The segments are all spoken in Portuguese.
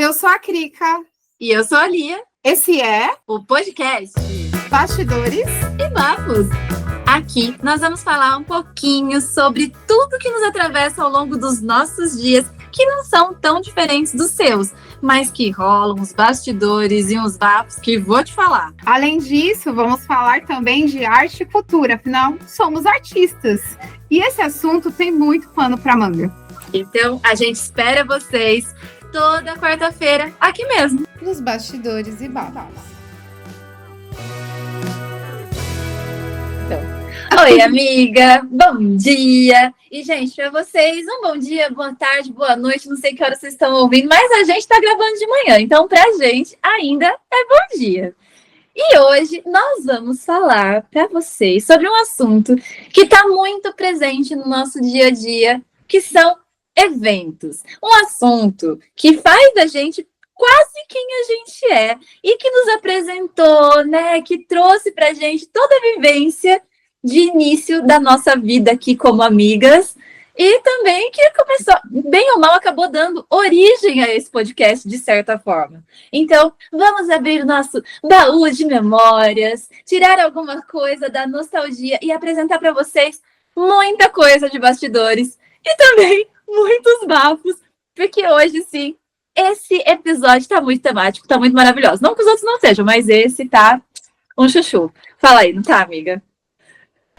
Eu sou a Krika. E eu sou a Lia. Esse é o podcast Bastidores e Bafos. Aqui nós vamos falar um pouquinho sobre tudo que nos atravessa ao longo dos nossos dias, que não são tão diferentes dos seus, mas que rolam uns bastidores e uns bafos que vou te falar. Além disso, vamos falar também de arte e cultura, afinal, somos artistas. E esse assunto tem muito pano para manga. Então, a gente espera vocês toda quarta-feira, aqui mesmo, nos Bastidores e Bafos. Oi, amiga, bom dia! E, gente, para vocês, um bom dia, boa tarde, boa noite, não sei que hora vocês estão ouvindo, mas a gente está gravando de manhã, então pra gente ainda é bom dia. E hoje nós vamos falar para vocês sobre um assunto que está muito presente no nosso dia a dia, que são eventos. Um assunto que faz da gente quase quem a gente é e que nos apresentou, né, que trouxe pra gente toda a vivência de início da nossa vida aqui como amigas e também que começou, bem ou mal, acabou dando origem a esse podcast de certa forma. Então, vamos abrir o nosso baú de memórias, tirar alguma coisa da nostalgia e apresentar para vocês muita coisa de bastidores e também muitos bafos, porque hoje sim, esse episódio tá muito temático, tá muito maravilhoso. Não que os outros não sejam, mas esse tá um chuchu. Fala aí, não tá, amiga?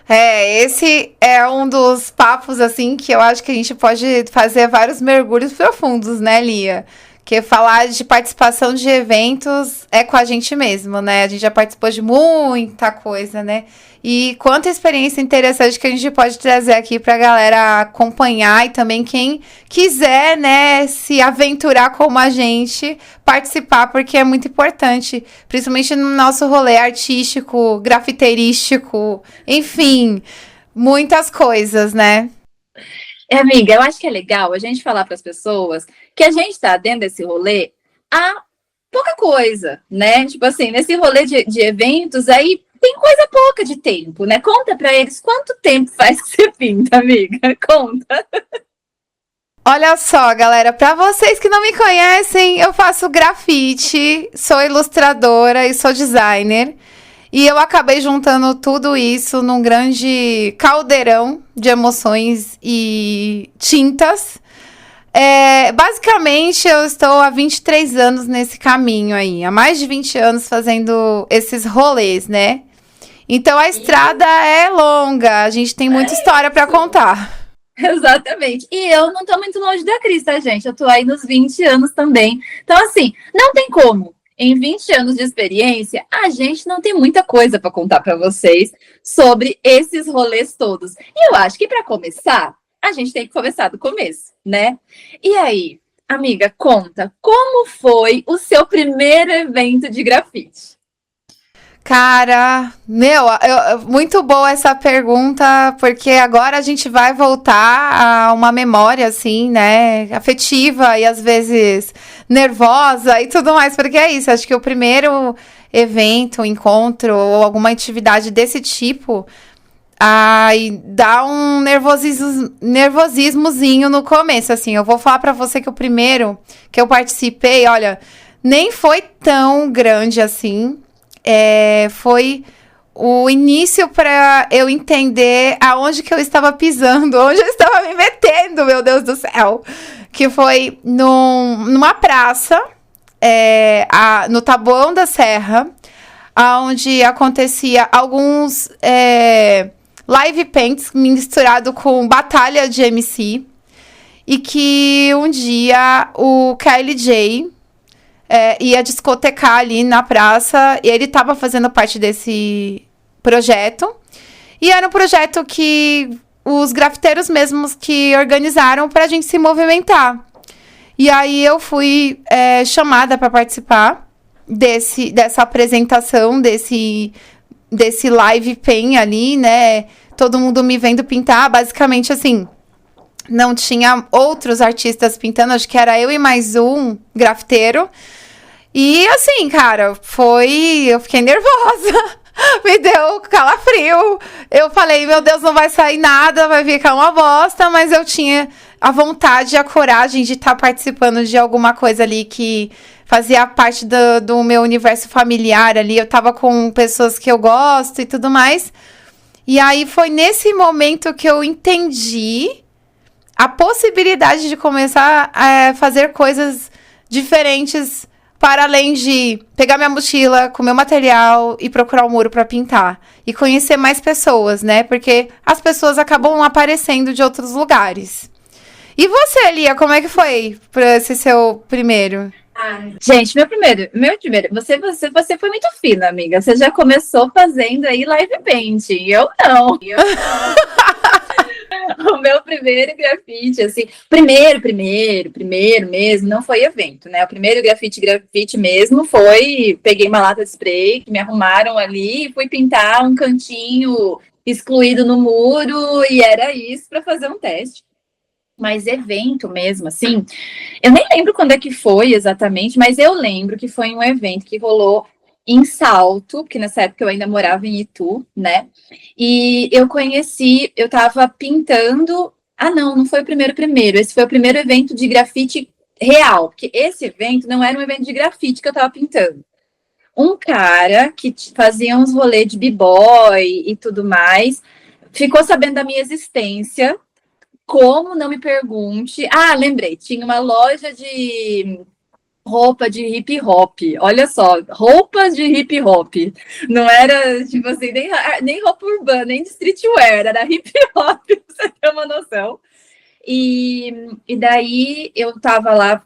Esse é um dos papos, assim, que eu acho que a gente pode fazer vários mergulhos profundos, né, Lia? Porque falar de participação de eventos é com a gente mesmo, né? A gente já participou de muita coisa, né? E quanta experiência interessante que a gente pode trazer aqui pra galera acompanhar e também quem quiser, né, se aventurar como a gente, participar, porque é muito importante, principalmente no nosso rolê artístico, grafiteirístico, enfim, muitas coisas, né? Amiga, eu acho que é legal a gente falar para as pessoas que a gente está dentro desse rolê há pouca coisa, né? Tipo assim, nesse rolê de eventos aí tem coisa pouca de tempo, né? Conta para eles quanto tempo faz que você pinta, amiga. Conta. Olha só, galera, para vocês que não me conhecem, eu faço grafite, sou ilustradora e sou designer. E eu acabei juntando tudo isso num grande caldeirão de emoções e tintas. Basicamente, eu estou há 23 anos nesse caminho aí. Há mais de 20 anos fazendo esses rolês, né? Então, a estrada é longa. A gente tem muita história para contar. Exatamente. E eu não tô muito longe da Cris, tá, gente? Eu tô aí nos 20 anos também. Então, assim, não tem como. Em 20 anos de experiência, a gente não tem muita coisa para contar para vocês sobre esses rolês todos. E eu acho que para começar, a gente tem que começar do começo, né? E aí, amiga, conta, como foi o seu primeiro evento de grafite? Cara, muito boa essa pergunta, porque agora a gente vai voltar a uma memória, assim, né, afetiva e às vezes nervosa e tudo mais, porque é isso, acho que o primeiro evento, encontro ou alguma atividade desse tipo, aí dá um nervosismozinho no começo, assim. Eu vou falar pra você que o primeiro que eu participei, olha, nem foi tão grande assim. Foi o início para eu entender aonde que eu estava pisando, onde eu estava me metendo, meu Deus do céu. Que foi numa praça, no Taboão da Serra, onde acontecia alguns live paints misturado com batalha de MC. E que um dia o KLJ ia discotecar ali na praça, e ele estava fazendo parte desse projeto, e era um projeto que os grafiteiros mesmos que organizaram para a gente se movimentar. E aí eu fui chamada para participar dessa apresentação, desse live pen ali, né, todo mundo me vendo pintar, basicamente assim, não tinha outros artistas pintando, acho que era eu e mais um grafiteiro. E assim, cara, eu fiquei nervosa, me deu calafrio. Eu falei, meu Deus, não vai sair nada, vai ficar uma bosta, mas eu tinha a vontade e a coragem de estar participando de alguma coisa ali que fazia parte do meu universo familiar ali. Eu tava com pessoas que eu gosto e tudo mais. E aí foi nesse momento que eu entendi a possibilidade de começar a fazer coisas diferentes para além de pegar minha mochila, com meu material e procurar um muro para pintar. E conhecer mais pessoas, né? Porque as pessoas acabam aparecendo de outros lugares. E você, Lia, como é que foi para esse seu primeiro? Gente, meu primeiro, você foi muito fina, amiga. Você já começou fazendo aí live painting. Eu não. O meu primeiro grafite, assim, primeiro mesmo, não foi evento, né? O primeiro grafite mesmo foi, peguei uma lata de spray, que me arrumaram ali e fui pintar um cantinho excluído no muro e era isso para fazer um teste. Mas evento mesmo, assim, eu nem lembro quando é que foi exatamente, mas eu lembro que foi um evento que rolou em Salto, porque nessa época eu ainda morava em Itu, né? E eu tava pintando. Ah, não foi o primeiro. Esse foi o primeiro evento de grafite real, porque esse evento não era um evento de grafite que eu tava pintando. Um cara que fazia uns rolês de b-boy e tudo mais, ficou sabendo da minha existência. Como, não me pergunte. Ah, lembrei, tinha uma loja de roupa de hip hop. Olha só, roupas de hip hop. Não era, tipo assim, nem roupa urbana, nem de streetwear, era hip hop, pra você ter uma noção. E daí eu tava lá,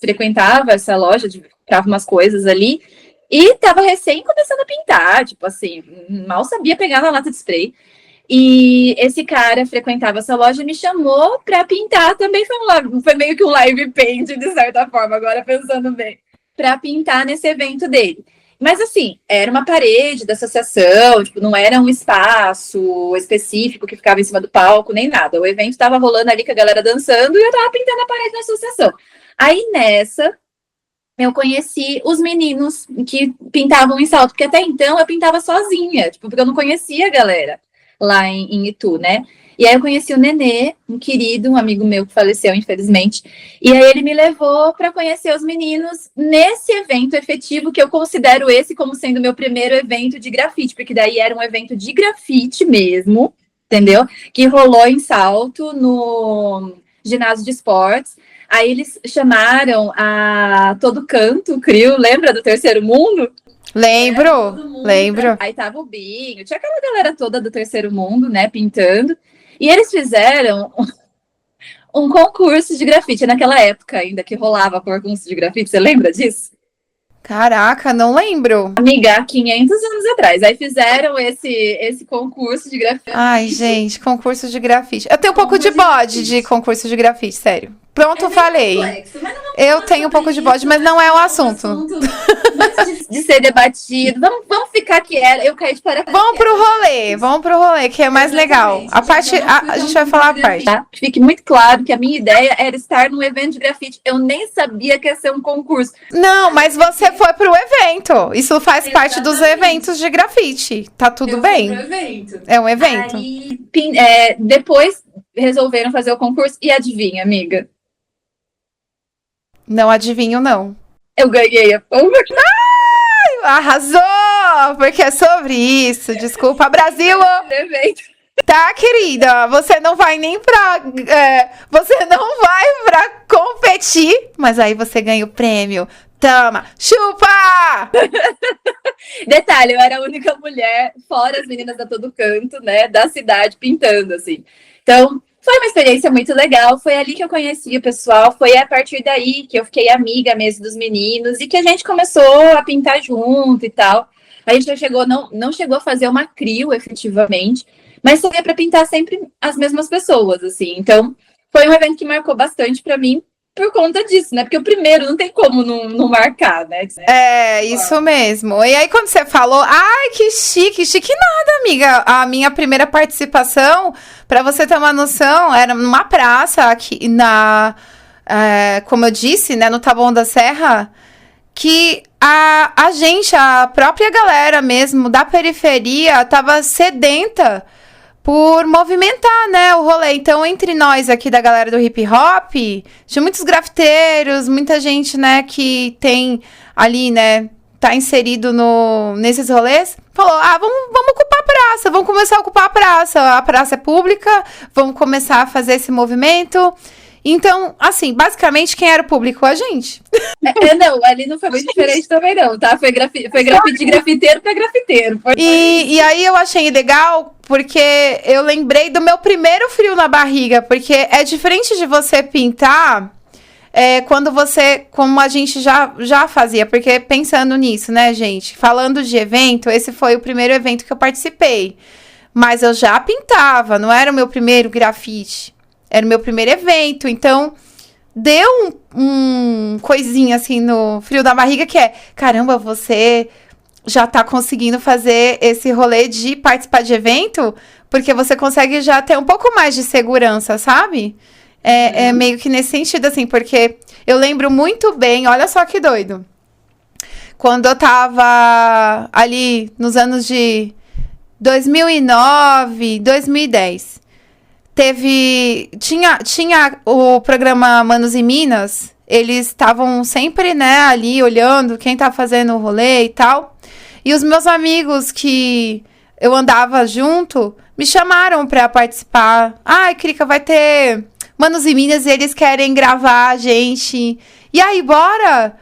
frequentava essa loja, comprava umas coisas ali, e tava recém começando a pintar, tipo assim, mal sabia pegar na lata de spray. E esse cara frequentava essa loja e me chamou para pintar. Também foi meio que um live paint, de certa forma, agora pensando bem, para pintar nesse evento dele. Mas assim, era uma parede da associação, tipo, não era um espaço específico que ficava em cima do palco, nem nada. O evento estava rolando ali com a galera dançando e eu tava pintando a parede da associação. Aí nessa, eu conheci os meninos que pintavam em Salto, porque até então eu pintava sozinha, tipo, porque eu não conhecia a galera lá em Itu, né? E aí eu conheci o Nenê, um querido, um amigo meu que faleceu, infelizmente. E aí ele me levou para conhecer os meninos nesse evento efetivo, que eu considero esse como sendo o meu primeiro evento de grafite, porque daí era um evento de grafite mesmo, entendeu? Que rolou em Salto, no ginásio de esportes. Aí eles chamaram a Todo Canto, o CRIO, lembra do Terceiro Mundo? Lembro. Aí tava o Binho, tinha aquela galera toda do Terceiro Mundo, né, pintando. E eles fizeram um concurso de grafite naquela época ainda, que rolava concurso de grafite. Você lembra disso? Caraca, não lembro. Amiga, há 500 anos atrás. Aí fizeram esse concurso de grafite. Ai, gente, concurso de grafite. Eu tenho um pouco de bode de concurso de grafite, sério. Pronto, falei. Complexo, eu tenho um pouco de bode, mas não é o assunto. De ser debatido. Vamos ficar que era. Eu caí de paraquedas. Vamos pro rolê, que é mais legal. A gente vai falar a parte. Tá? Fique muito claro que a minha ideia era estar num evento de grafite. Eu nem sabia que ia ser um concurso. Não, mas você foi pro evento. Isso faz parte dos eventos de grafite. Tá tudo bem. É um evento. Aí, depois resolveram fazer o concurso e adivinha, amiga? Não adivinho, não. Eu ganhei a pomba. Arrasou! Porque é sobre isso. Desculpa, Brasil! Tá, querida? Você não vai nem pra... você não vai pra competir, mas aí você ganha o prêmio. Toma! Chupa! Detalhe, eu era a única mulher, fora as meninas da Todo Canto, né, da cidade, pintando, assim. Então, foi uma experiência muito legal, foi ali que eu conheci o pessoal, foi a partir daí que eu fiquei amiga mesmo dos meninos e que a gente começou a pintar junto e tal. A gente não chegou a fazer uma CRIO, efetivamente, mas saía para pintar sempre as mesmas pessoas, assim. Então, foi um evento que marcou bastante para mim por conta disso, né? Porque o primeiro não tem como não marcar, né? É, isso mesmo. E aí, quando você falou, ai, que chique nada, amiga. A minha primeira participação, pra você ter uma noção, era numa praça aqui como eu disse, né, no Taboão da Serra, que a própria galera mesmo da periferia tava sedenta por movimentar, né, o rolê. Então, entre nós aqui da galera do hip hop, tinha muitos grafiteiros, muita gente, né, que tem ali, né, tá inserido nesses rolês, falou, vamos ocupar a praça, vamos começar a ocupar a praça é pública, vamos começar a fazer esse movimento. Então, assim, basicamente, quem era o público? A gente. Não, ali não foi muito diferente também não, tá? Foi de grafiteiro pra grafiteiro. E aí eu achei legal, porque eu lembrei do meu primeiro frio na barriga, porque é diferente de você pintar quando você, como a gente já fazia, porque pensando nisso, né, gente? Falando de evento, esse foi o primeiro evento que eu participei. Mas eu já pintava, não era o meu primeiro grafite. Era o meu primeiro evento, então deu um coisinha assim no frio da barriga que caramba, você já tá conseguindo fazer esse rolê de participar de evento, porque você consegue já ter um pouco mais de segurança, sabe? É meio que nesse sentido, assim, porque eu lembro muito bem, olha só que doido, quando eu tava ali nos anos de 2009, 2010, tinha o programa Manos e Minas, eles estavam sempre, né, ali olhando quem tá fazendo o rolê e tal. E os meus amigos que eu andava junto me chamaram pra participar. Ai, Krika, vai ter Manos e Minas e eles querem gravar a gente. E aí, bora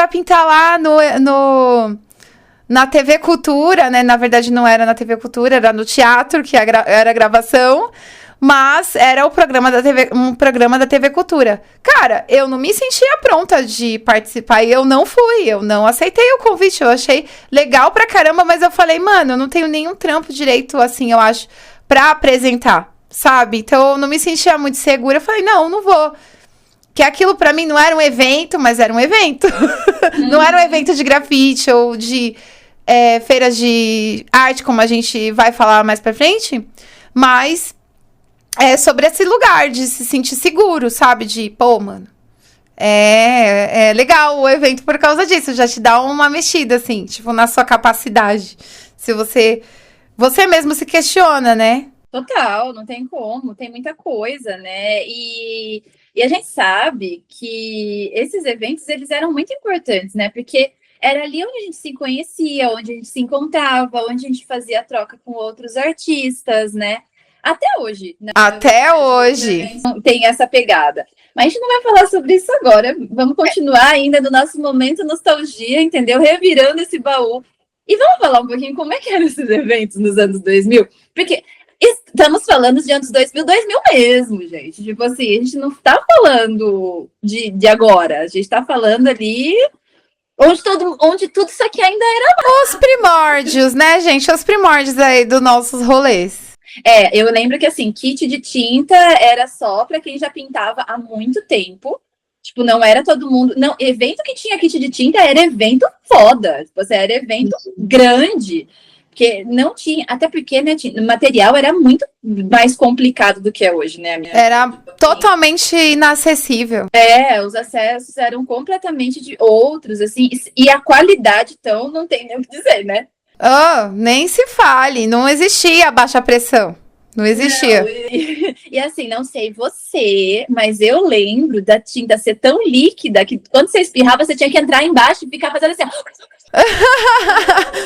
pintar lá na TV Cultura, né? Na verdade, não era na TV Cultura, era no teatro, que era a gravação. Mas era um programa da TV Cultura. Cara, eu não me sentia pronta de participar e eu não fui. Eu não aceitei o convite. Eu achei legal pra caramba, mas eu falei, mano, eu não tenho nenhum trampo direito, assim, eu acho, pra apresentar, sabe? Então, eu não me sentia muito segura. Eu falei, não vou. Que aquilo pra mim não era um evento, mas era um evento. Não era um evento de grafite ou de feiras de arte, como a gente vai falar mais pra frente. Mas sobre esse lugar de se sentir seguro, sabe? De, pô, mano, é legal o evento por causa disso. Já te dá uma mexida, assim, tipo, na sua capacidade. Se você mesmo se questiona, né? Total, não tem como, tem muita coisa, né? E a gente sabe que esses eventos, eles eram muito importantes, né? Porque era ali onde a gente se conhecia, onde a gente se encontrava, onde a gente fazia troca com outros artistas, né? Até hoje. Né? Até hoje. Tem essa pegada. Mas a gente não vai falar sobre isso agora. Vamos continuar ainda no nosso momento nostalgia, entendeu? Revirando esse baú. E vamos falar um pouquinho como é que eram esses eventos nos anos 2000? Porque estamos falando de anos 2000 mesmo, gente. Tipo assim, a gente não tá falando de agora. A gente tá falando ali onde tudo isso aqui ainda era. Os primórdios, né, gente? Os primórdios aí dos nossos rolês. Eu lembro que, assim, kit de tinta era só para quem já pintava há muito tempo. Tipo, não era todo mundo... Não, evento que tinha kit de tinta era evento foda. Tipo, assim, era evento grande. Porque não tinha... Até porque, né, o material era muito mais complicado do que é hoje, né? Era totalmente inacessível. Os acessos eram completamente de outros, assim. E a qualidade, então, não tem nem o que dizer, né? Nem se fale, não existia baixa pressão, não existia. Não, e assim, não sei você, mas eu lembro da tinta ser tão líquida que quando você espirrava, você tinha que entrar embaixo e ficar fazendo assim,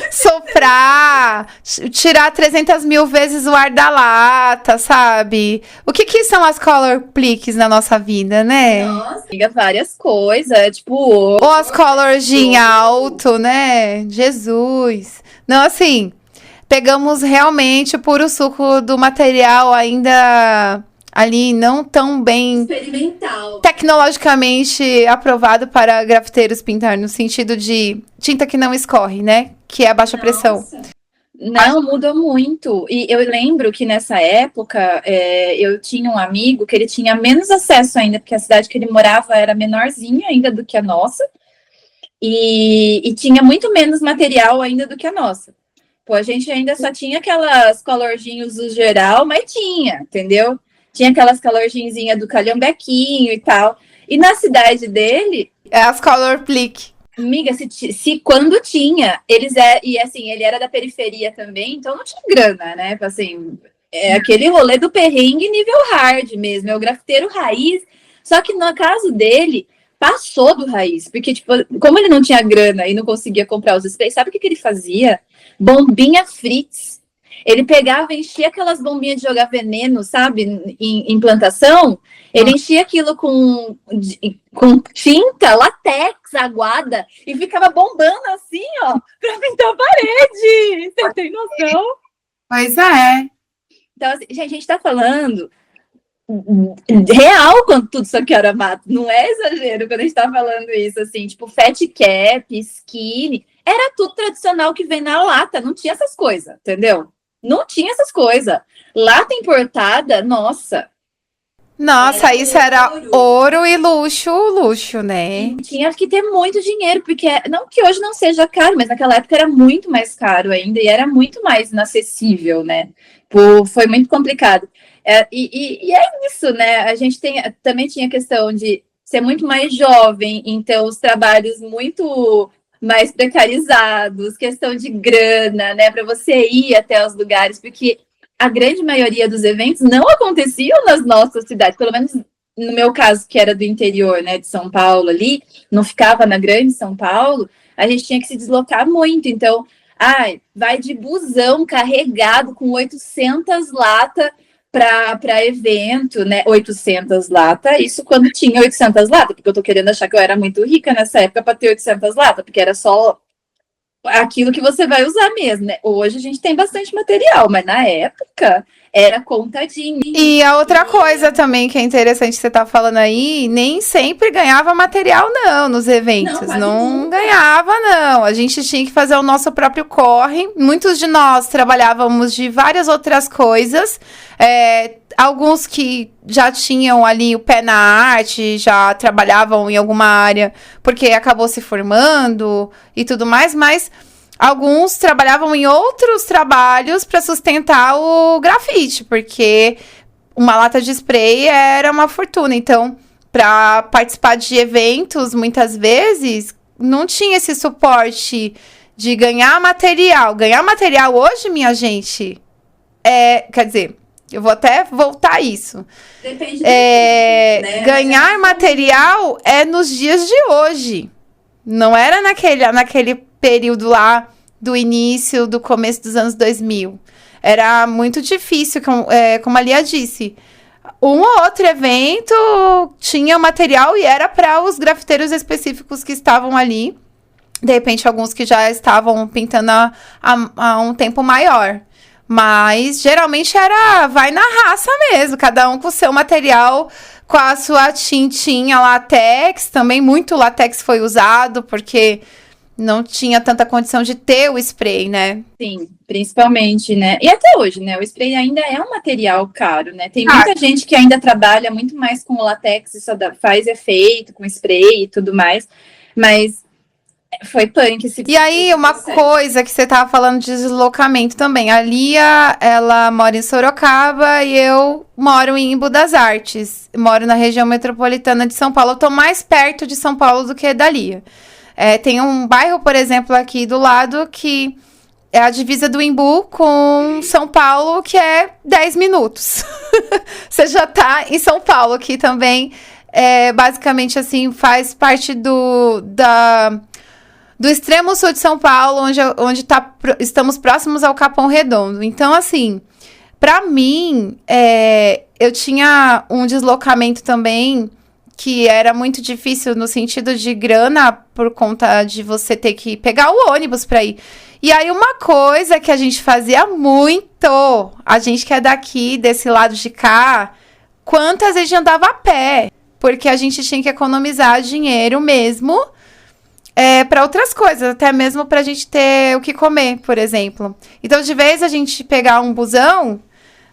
soprar, tirar 300 mil vezes o ar da lata, sabe? O que são as color pliques na nossa vida, né? Nossa, várias coisas, tipo... Ou as colors em alto, né? Jesus... Não, assim, pegamos realmente o puro suco do material ainda ali não tão bem... experimental. Tecnologicamente aprovado para grafiteiros pintar, no sentido de tinta que não escorre, né? Que é a baixa pressão. Não, muda muito. E eu lembro que nessa época, eu tinha um amigo que ele tinha menos acesso ainda, porque a cidade que ele morava era menorzinha ainda do que a nossa. E tinha muito menos material ainda do que a nossa. Pô, a gente ainda só tinha aquelas colorzinhos do geral, mas tinha, entendeu? Tinha aquelas colorzinhas do calhambequinho e tal. E na cidade dele... É as color plique. Amiga, se quando tinha, e assim, ele era da periferia também, então não tinha grana, né? Assim, É aquele rolê do perrengue nível hard mesmo, é o grafiteiro raiz. Só que no caso dele, passou do raiz. Porque, tipo, como ele não tinha grana e não conseguia comprar os sprays, sabe o que ele fazia? Bombinha Fritz. Ele pegava, enchia aquelas bombinhas de jogar veneno, sabe? Em plantação. Ele enchia aquilo com tinta, látex, aguada, e ficava bombando assim, ó, pra pintar a parede. Você tem noção? Pois é. Então, assim, gente, a gente tá falando real quando tudo isso aqui era mato. Não é exagero quando a gente tá falando isso, assim, tipo, fat cap, skinny. Era tudo tradicional que vem na lata. Não tinha essas coisas, entendeu? Não tinha essas coisas. Lata importada, nossa. Nossa, isso era ouro e luxo, né? E tinha que ter muito dinheiro, porque não que hoje não seja caro, mas naquela época era muito mais caro ainda e era muito mais inacessível, né? Foi muito complicado. E é isso, né? A gente também tinha a questão de ser muito mais jovem, então os trabalhos muito mais precarizados, questão de grana, né? Para você ir até os lugares, porque a grande maioria dos eventos não aconteciam nas nossas cidades, pelo menos no meu caso, que era do interior, né, de São Paulo ali, não ficava na grande São Paulo, a gente tinha que se deslocar muito. Então, vai de busão carregado com 800 latas para evento, né? 800 latas, isso quando tinha 800 latas, porque eu tô querendo achar que eu era muito rica nessa época para ter 800 latas, porque era só aquilo que você vai usar mesmo, né? Hoje a gente tem bastante material, mas na época era contadinho. E a outra coisa também que é interessante que você tá falando aí, nem sempre ganhava material, não, nos eventos. Não ganhava, não. A gente tinha que fazer o nosso próprio corre. Muitos de nós trabalhávamos de várias outras coisas. Alguns que já tinham ali o pé na arte, já trabalhavam em alguma área, porque acabou se formando e tudo mais, mas alguns trabalhavam em outros trabalhos para sustentar o grafite, porque uma lata de spray era uma fortuna. Então, para participar de eventos, muitas vezes, não tinha esse suporte de ganhar material. Ganhar material hoje, minha gente, quer dizer, eu vou até voltar a isso. Depende do né? Ganhar material é nos dias de hoje. Não era naquele período lá do início, do começo dos anos 2000. Era muito difícil, como a Lia disse. Um ou outro evento tinha material e era para os grafiteiros específicos que estavam ali. De repente, alguns que já estavam pintando há um tempo maior. Mas, geralmente, vai na raça mesmo. Cada um com o seu material, com a sua tintinha látex. Também muito látex foi usado, porque não tinha tanta condição de ter o spray, né? Sim, principalmente, né? E até hoje, né? O spray ainda é um material caro, né? Tem muita gente que ainda trabalha muito mais com o látex e só faz efeito com spray e tudo mais. Mas foi punk esse E aí, uma coisa que você tava falando de deslocamento também. A Lia, ela mora em Sorocaba e eu moro em Embu das Artes. Moro na região metropolitana de São Paulo. Eu tô mais perto de São Paulo do que da Lia. Tem um bairro, por exemplo, aqui do lado que é a divisa do Embu com São Paulo, que é 10 minutos. Você já tá em São Paulo, que também basicamente assim faz parte do extremo sul de São Paulo, onde estamos próximos ao Capão Redondo. Então, assim, para mim, eu tinha um deslocamento também que era muito difícil no sentido de grana, por conta de você ter que pegar o ônibus para ir. E aí, uma coisa que a gente fazia muito, a gente que é daqui, desse lado de cá, quantas vezes andava a pé? Porque a gente tinha que economizar dinheiro mesmo para outras coisas, até mesmo pra gente ter o que comer, por exemplo. Então, de vez a gente pegar um busão,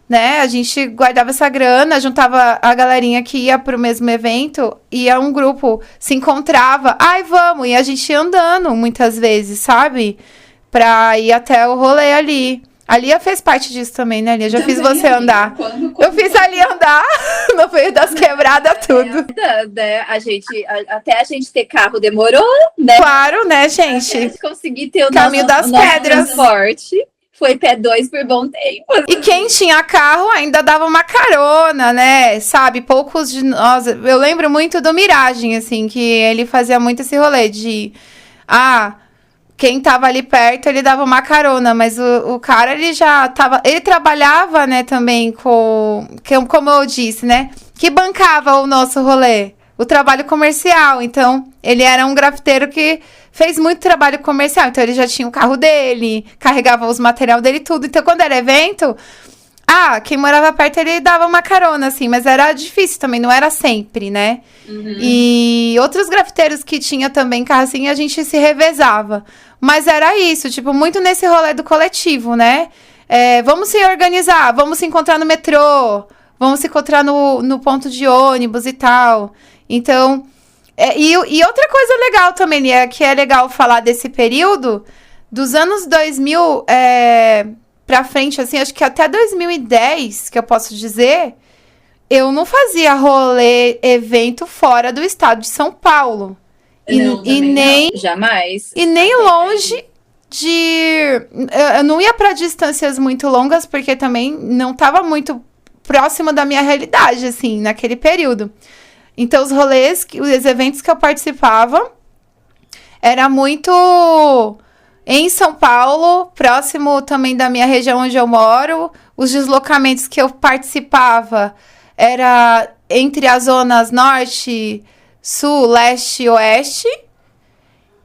né, a gente guardava essa grana, juntava a galerinha que ia pro mesmo evento, ia um grupo, se encontrava, vamos, e a gente ia andando muitas vezes, sabe? Pra ir até o rolê ali. A Lia fez parte disso também, né, Lia? Já fiz você andar. Eu fiz a Lia andar no meio das quebradas, tudo. Né? Até a gente ter carro demorou, né? Claro, né, gente? Até a gente conseguir ter o Caminho das Pedras. transporte. foi pé 2 por bom tempo. E quem tinha carro ainda dava uma carona, né? Sabe? Poucos de nós. Eu lembro muito do Miragem, assim, que ele fazia muito esse rolê de. Quem tava ali perto, ele dava uma carona, mas o cara, ele já tava. Ele trabalhava, né, também como eu disse, né? Que bancava o nosso rolê. O trabalho comercial. Então, ele era um grafiteiro que fez muito trabalho comercial. Então, ele já tinha o carro dele, carregava os material dele, tudo. Então, quando era evento, quem morava perto, ele dava uma carona, assim. Mas era difícil também, não era sempre, né? Uhum. E outros grafiteiros que tinha também carro assim, a gente se revezava. Mas era isso, tipo, muito nesse rolê do coletivo, né? Vamos se organizar, vamos se encontrar no metrô, vamos se encontrar no ponto de ônibus e tal. Então, e outra coisa legal também, que é legal falar desse período, dos anos 2000 pra frente, assim, acho que até 2010, que eu posso dizer, eu não fazia rolê, evento fora do estado de São Paulo. Não, jamais. E nem longe de... Eu não ia para distâncias muito longas, porque também não estava muito próximo da minha realidade, assim, naquele período. Então, os eventos que eu participava, era muito em São Paulo, próximo também da minha região onde eu moro. Os deslocamentos que eu participava era entre as zonas norte, sul, leste e oeste.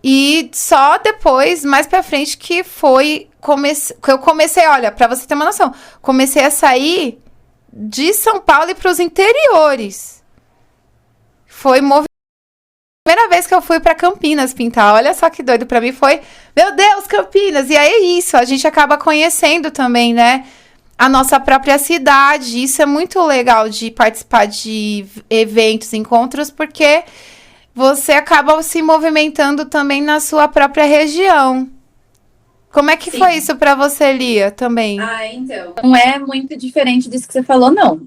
E só depois, mais pra frente, que eu comecei, olha, pra você ter uma noção, comecei a sair de São Paulo e pros interiores. Foi primeira vez que eu fui pra Campinas pintar. Olha só que doido, pra mim foi, meu Deus, Campinas. E aí é isso, a gente acaba conhecendo também, né, a nossa própria cidade. Isso é muito legal de participar de eventos, encontros, porque você acaba se movimentando também na sua própria região. Como é que Sim. foi isso pra você, Lia, também? Então. Não é muito diferente disso que você falou, não.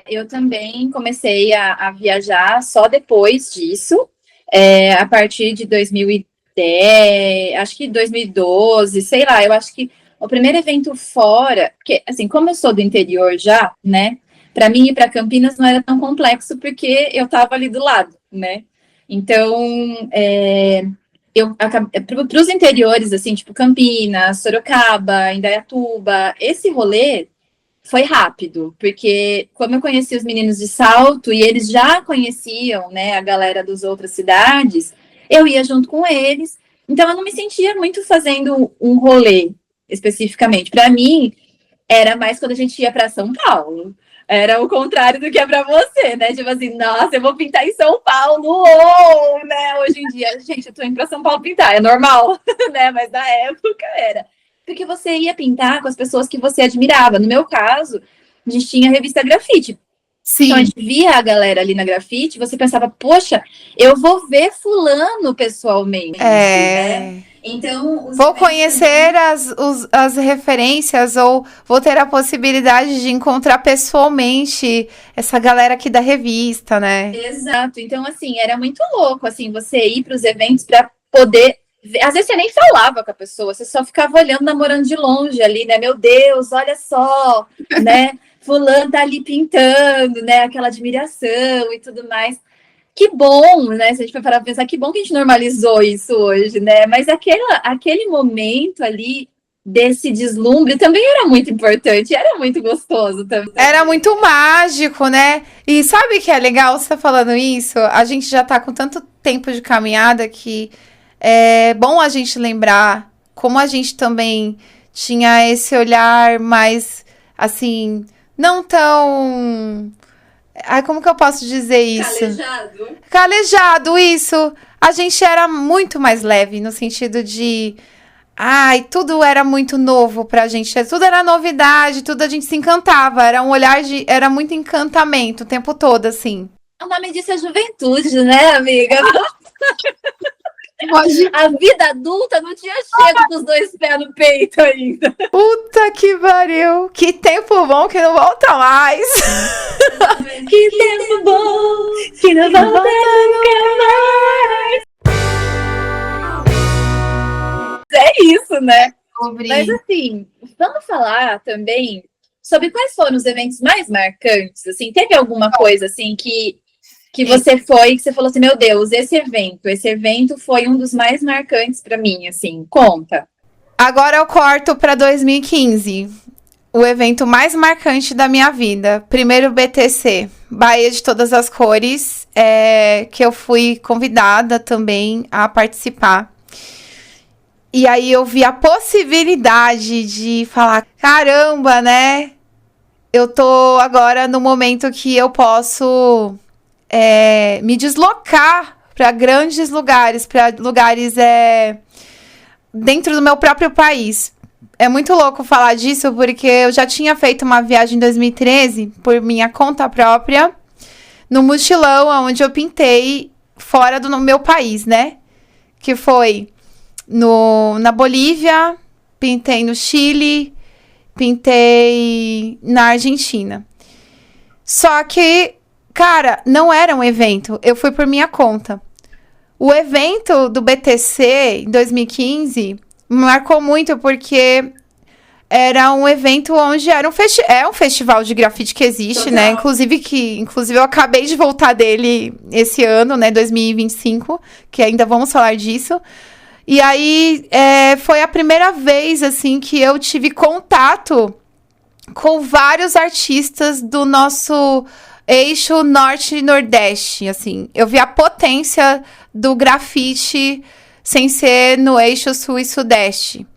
Eu também comecei a viajar só depois disso, a partir de 2010, acho que 2012, sei lá, eu acho que o primeiro evento fora, porque, assim, como eu sou do interior já, né, para mim ir para Campinas não era tão complexo, porque eu estava ali do lado, né, então, para os interiores, assim, tipo Campinas, Sorocaba, Indaiatuba, esse rolê foi rápido, porque como eu conheci os meninos de Salto e eles já conheciam, né, a galera das outras cidades, eu ia junto com eles, então eu não me sentia muito fazendo um rolê especificamente. Para mim, era mais quando a gente ia para São Paulo. Era o contrário do que é para você, né? Tipo assim, nossa, eu vou pintar em São Paulo, né? Hoje em dia, gente, eu tô indo para São Paulo pintar, é normal, né? Mas na época era. Porque você ia pintar com as pessoas que você admirava. No meu caso, a gente tinha a revista Grafite. Sim. Então a gente via a galera ali na Grafite, você pensava, poxa, eu vou ver fulano pessoalmente, né? Então, vou conhecer as referências, ou vou ter a possibilidade de encontrar pessoalmente essa galera aqui da revista, né? Exato. Então, assim, era muito louco, assim, você ir para os eventos para poder... Às vezes você nem falava com a pessoa, você só ficava olhando, namorando de longe ali, né? Meu Deus, olha só, né? Fulano tá ali pintando, né? Aquela admiração e tudo mais. Que bom, né? Se a gente for parar pra pensar, que bom que a gente normalizou isso hoje, né? Mas aquele momento ali desse deslumbre também era muito importante, era muito gostoso também. Era muito mágico, né? E sabe o que é legal você falando isso? A gente já tá com tanto tempo de caminhada que é bom a gente lembrar como a gente também tinha esse olhar mais, assim, não tão... Ai, como que eu posso dizer isso? Calejado, isso. A gente era muito mais leve, no sentido de... Ai, tudo era muito novo pra gente. Tudo era novidade, tudo a gente se encantava. Era um olhar de... Era muito encantamento o tempo todo, assim. O nome disso é juventude, né, amiga? Hoje... A vida adulta não tinha chego com os 2 pés no peito ainda. Puta que pariu! Que tempo bom que não volta mais! Que tempo bom que não volta nunca mais! É isso, né? sobre. Mas assim, vamos falar também sobre quais foram os eventos mais marcantes, assim, teve alguma coisa assim que você foi, que você falou assim, meu Deus, esse evento foi um dos mais marcantes para mim, assim, conta. Agora eu corto para 2015. O evento mais marcante da minha vida. Primeiro BTC, Bahia de Todas as Cores, que eu fui convidada também a participar. E aí eu vi a possibilidade de falar, caramba, né? Eu tô agora no momento que eu posso me deslocar para grandes lugares, para lugares dentro do meu próprio país. É muito louco falar disso, porque eu já tinha feito uma viagem em 2013, por minha conta própria, no mochilão, onde eu pintei fora do meu país, né? Que foi na Bolívia, pintei no Chile, pintei na Argentina. Só que, cara, não era um evento, eu fui por minha conta. O evento do BTC, em 2015, me marcou muito porque era um evento onde era um festival de grafite que existe, Total. né? Inclusive eu acabei de voltar dele esse ano, né? 2025, que ainda vamos falar disso. E aí foi a primeira vez, assim, que eu tive contato com vários artistas do nosso eixo norte e nordeste, assim. Eu vi a potência do grafite sem ser no eixo sul e sudeste.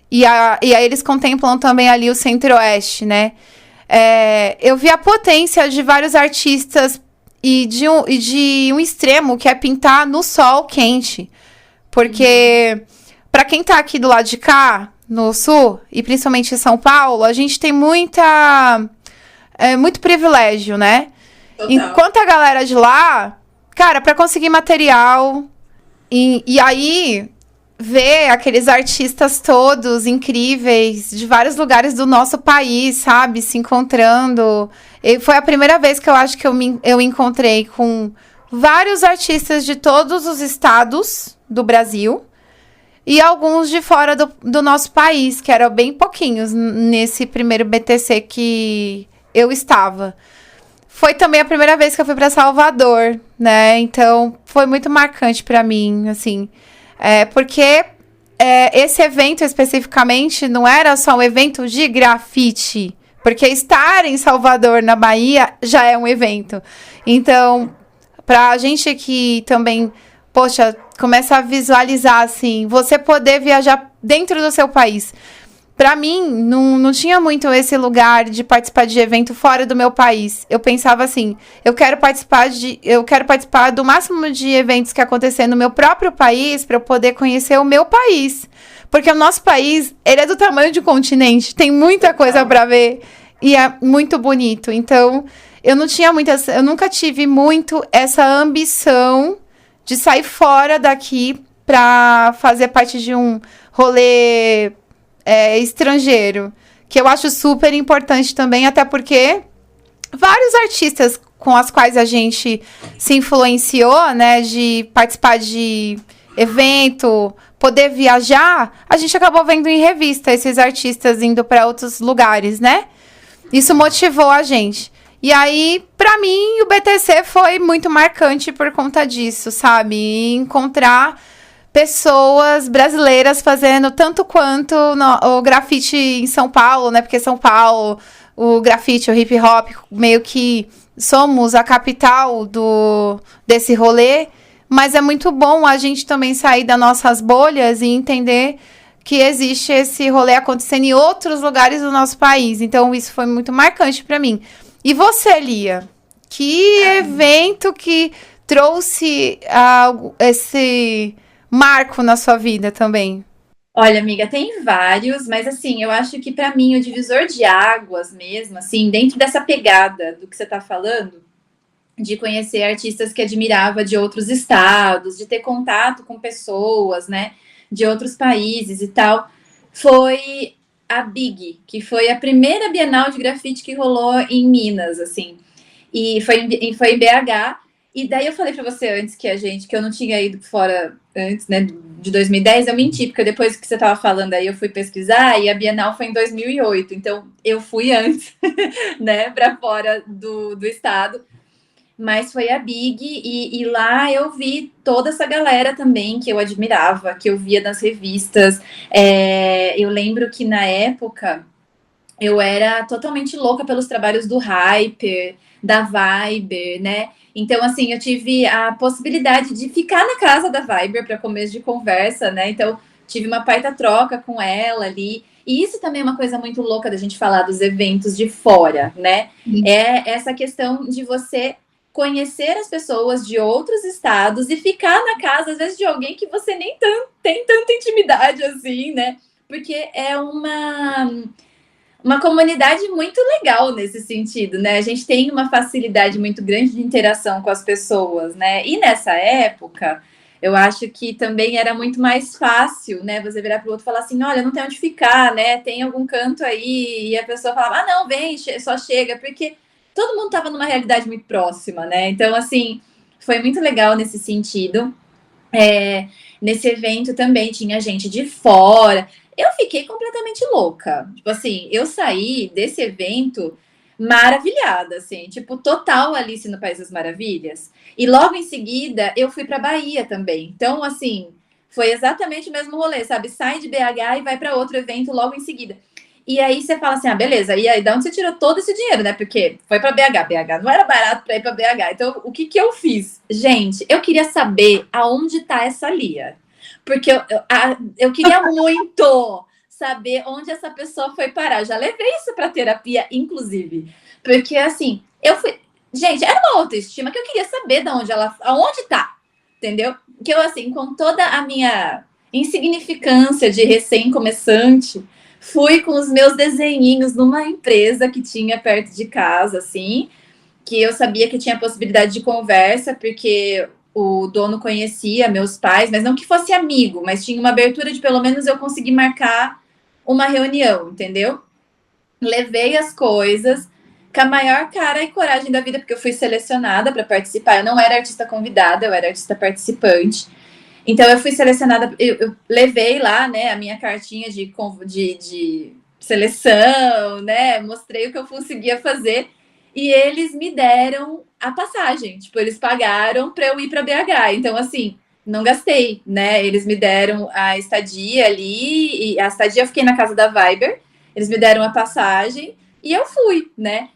E aí eles contemplam também ali o centro-oeste, né? Eu vi a potência de vários artistas e de um extremo que é pintar no sol quente. Porque, para quem tá aqui do lado de cá, no sul, e principalmente em São Paulo, a gente tem muito privilégio, né? Total. Enquanto a galera de lá, cara, para conseguir material, e aí ver aqueles artistas todos incríveis de vários lugares do nosso país, sabe? Se encontrando. E foi a primeira vez que eu acho que eu encontrei com vários artistas de todos os estados do Brasil e alguns de fora do nosso país, que eram bem pouquinhos nesse primeiro BTC que eu estava. Foi também a primeira vez que eu fui para Salvador, né? Então, foi muito marcante para mim, assim. Porque esse evento especificamente não era só um evento de grafite, porque estar em Salvador, na Bahia, já é um evento. Então, pra gente que também, poxa, começa a visualizar, assim, você poder viajar dentro do seu país. Pra mim, não tinha muito esse lugar de participar de evento fora do meu país. Eu pensava assim, eu quero participar do máximo de eventos que acontecer no meu próprio país para eu poder conhecer o meu país. Porque o nosso país, ele é do tamanho de um continente, tem muita coisa para ver e é muito bonito. Então, eu nunca tive muito essa ambição de sair fora daqui para fazer parte de um rolê estrangeiro, que eu acho super importante também, até porque vários artistas com os quais a gente se influenciou, né, de participar de evento, poder viajar, a gente acabou vendo em revista esses artistas indo para outros lugares, né? Isso motivou a gente. E aí, pra mim, o BTC foi muito marcante por conta disso, sabe? E encontrar pessoas brasileiras fazendo tanto quanto o grafite em São Paulo, né? Porque São Paulo, o grafite, o hip hop, meio que somos a capital desse rolê. Mas é muito bom a gente também sair das nossas bolhas e entender que existe esse rolê acontecendo em outros lugares do nosso país. Então, isso foi muito marcante para mim. E você, Lia? Que evento que trouxe esse marco na sua vida também? Olha, amiga, tem vários, mas assim, eu acho que para mim o divisor de águas mesmo, assim, dentro dessa pegada do que você tá falando, de conhecer artistas que admirava de outros estados, de ter contato com pessoas, né, de outros países e tal, foi a Big, que foi a primeira Bienal de grafite que rolou em Minas, assim, e foi em BH. E daí eu falei pra você antes que eu não tinha ido fora antes, né, de 2010, eu menti, porque depois que você tava falando aí, eu fui pesquisar, e a Bienal foi em 2008, então eu fui antes, né, pra fora do estado, mas foi a Big, e lá eu vi toda essa galera também que eu admirava, que eu via nas revistas. Eu lembro que na época eu era totalmente louca pelos trabalhos do Hyper, da Viber, né? Então, assim, eu tive a possibilidade de ficar na casa da Viber para começo de conversa, né? Então, tive uma baita troca com ela ali. E isso também é uma coisa muito louca da gente falar dos eventos de fora, né? É essa questão de você conhecer as pessoas de outros estados e ficar na casa, às vezes, de alguém que você nem tem tanta intimidade assim, né? Porque é uma comunidade muito legal nesse sentido, né? A gente tem uma facilidade muito grande de interação com as pessoas, né? E nessa época, eu acho que também era muito mais fácil, né? Você virar para o outro e falar assim, olha, não tem onde ficar, né? Tem algum canto aí, e a pessoa falava, ah, não, vem, só chega, porque todo mundo estava numa realidade muito próxima, né? Então, assim, foi muito legal nesse sentido. Nesse evento também tinha gente de fora. Eu fiquei completamente louca. Tipo assim, eu saí desse evento maravilhada, assim, tipo, total Alice no País das Maravilhas. E logo em seguida eu fui para Bahia também. Então, assim, foi exatamente o mesmo rolê, sabe? Sai de BH e vai para outro evento logo em seguida. E aí você fala assim, ah, beleza, e aí de onde você tirou todo esse dinheiro, né? Porque foi para BH não era barato para ir para BH. Então, o que eu fiz? Gente, eu queria saber aonde tá essa Lia. Porque eu queria muito saber onde essa pessoa foi parar. Eu já levei isso para terapia, inclusive. Porque, assim, eu fui... Gente, era uma autoestima que eu queria saber de onde aonde tá, entendeu? Que eu, assim, com toda a minha insignificância de recém-começante, fui com os meus desenhinhos numa empresa que tinha perto de casa, assim, que eu sabia que tinha possibilidade de conversa, porque o dono conhecia meus pais, mas não que fosse amigo, mas tinha uma abertura de pelo menos eu conseguir marcar uma reunião, entendeu? Levei as coisas com a maior cara e coragem da vida, porque eu fui selecionada para participar. Eu não era artista convidada, eu era artista participante. Então, eu fui selecionada, eu levei lá, né, a minha cartinha de seleção, né, mostrei o que eu conseguia fazer, e eles me deram a passagem, tipo, eles pagaram para eu ir para BH, então, assim, não gastei, né, eles me deram a estadia ali, e a estadia eu fiquei na casa da Viber, eles me deram a passagem, e eu fui, né,